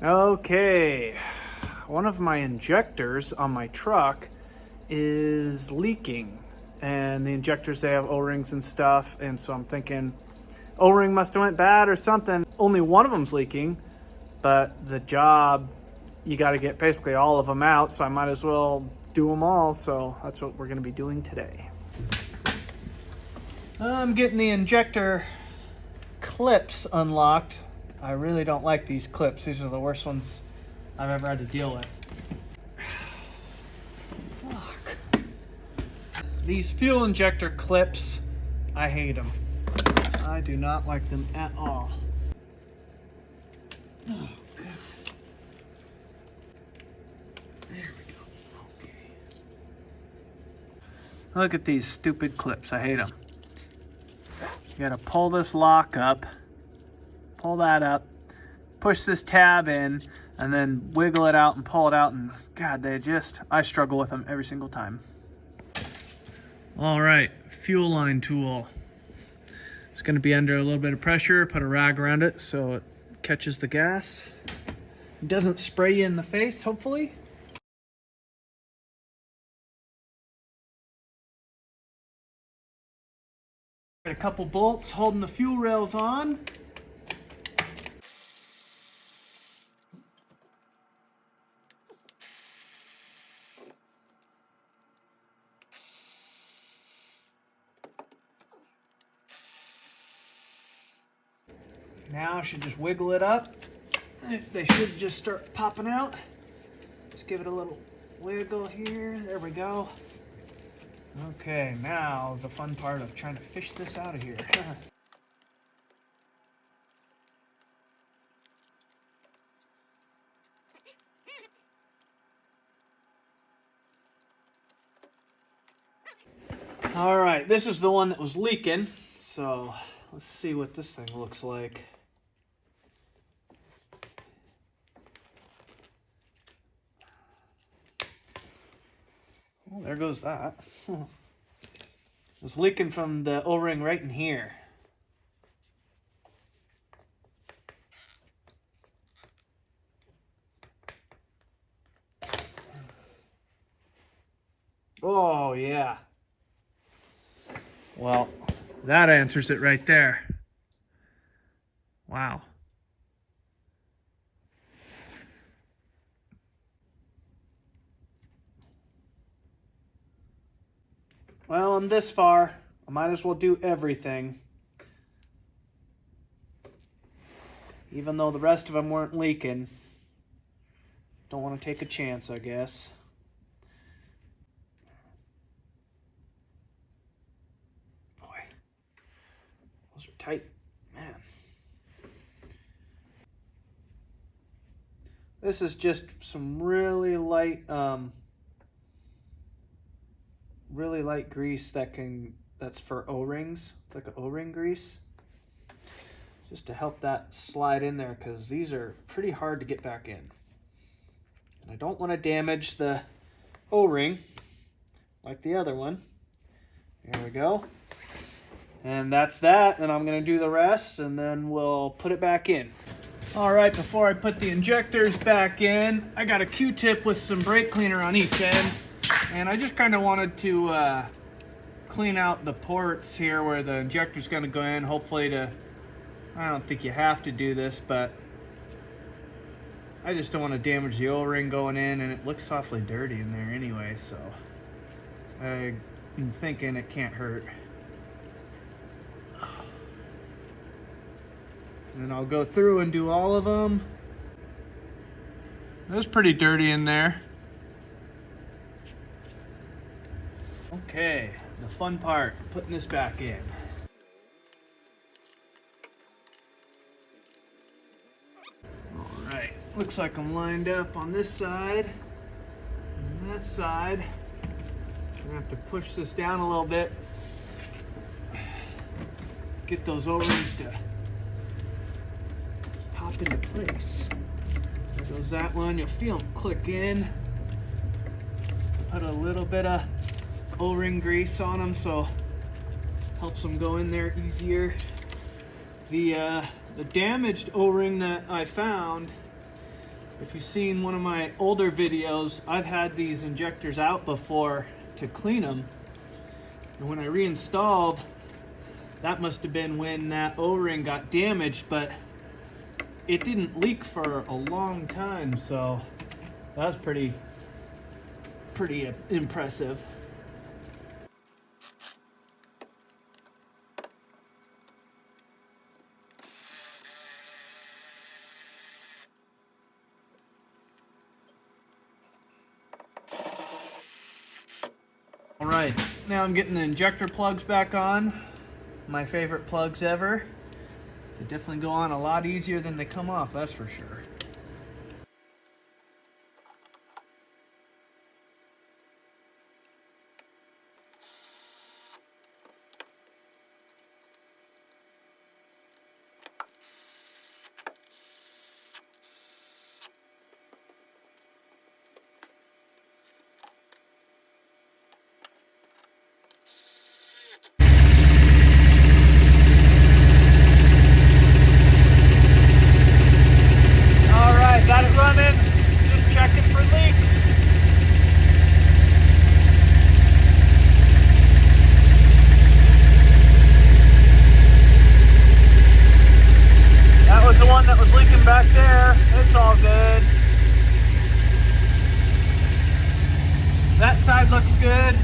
Okay, one of my injectors on my truck is leaking, and the injectors, they have O-rings and stuff, and so I'm thinking O-ring must have went bad or something. Only one of them's leaking, but the job, you got to get basically all of them out, so I might as well do them all. So that's what we're going to be doing today. I'm getting the injector clips unlocked. I really don't like these clips. These are the worst ones I've ever had to deal with. Fuck. These fuel injector clips, I hate them. I do not like them at all. Oh, God. There we go. Okay. Look at these stupid clips. I hate them. You gotta pull this lock up, pull that up, push this tab in, and then wiggle it out and pull it out, and God, I struggle with them every single time. All right, fuel line tool. It's gonna be under a little bit of pressure, put a rag around it so it catches the gas. It doesn't spray you in the face, hopefully. A couple bolts holding the fuel rails on. Now I should just wiggle it up. They should just start popping out. Just give it a little wiggle here. There we go. Okay, now the fun part of trying to fish this out of here. All right, this is the one that was leaking. So let's see what this thing looks like. Well, there goes that. It was leaking from the O-ring right in here. Oh, yeah. Well, that answers it right there. Wow. Well, I'm this far. I might as well do everything. Even though the rest of them weren't leaking. Don't want to take a chance, I guess. Boy, those are tight, man. This is just some really light grease that's for O-rings. It's like an O-ring grease. Just to help that slide in there, because these are pretty hard to get back in. And I don't want to damage the O-ring like the other one. There we go. And that's that. And I'm going to do the rest, and then we'll put it back in. All right, before I put the injectors back in, I got a Q-tip with some brake cleaner on each end. And I just kind of wanted to clean out the ports here where the injector's going to go in. Hopefully I don't think you have to do this, but I just don't want to damage the O-ring going in, and it looks awfully dirty in there anyway, so I'm thinking it can't hurt. And then I'll go through and do all of them. It was pretty dirty in there. Okay, the fun part, putting this back in. All right, looks like I'm lined up on this side and that side. I'm gonna have to push this down a little bit. Get those O-rings to pop into place. There goes that one. You'll feel them click in. Put a little bit of O-ring grease on them, so helps them go in there easier. The damaged O-ring that I found If you've seen one of my older videos, I've had these injectors out before to clean them. And when I reinstalled, that must have been when that O-ring got damaged, but it didn't leak for a long time, so that was pretty impressive. All right, now I'm getting the injector plugs back on. My favorite plugs ever. They definitely go on a lot easier than they come off, that's for sure. Got it running, just checking for leaks. That was the one that was leaking back there. It's all good. That side looks good.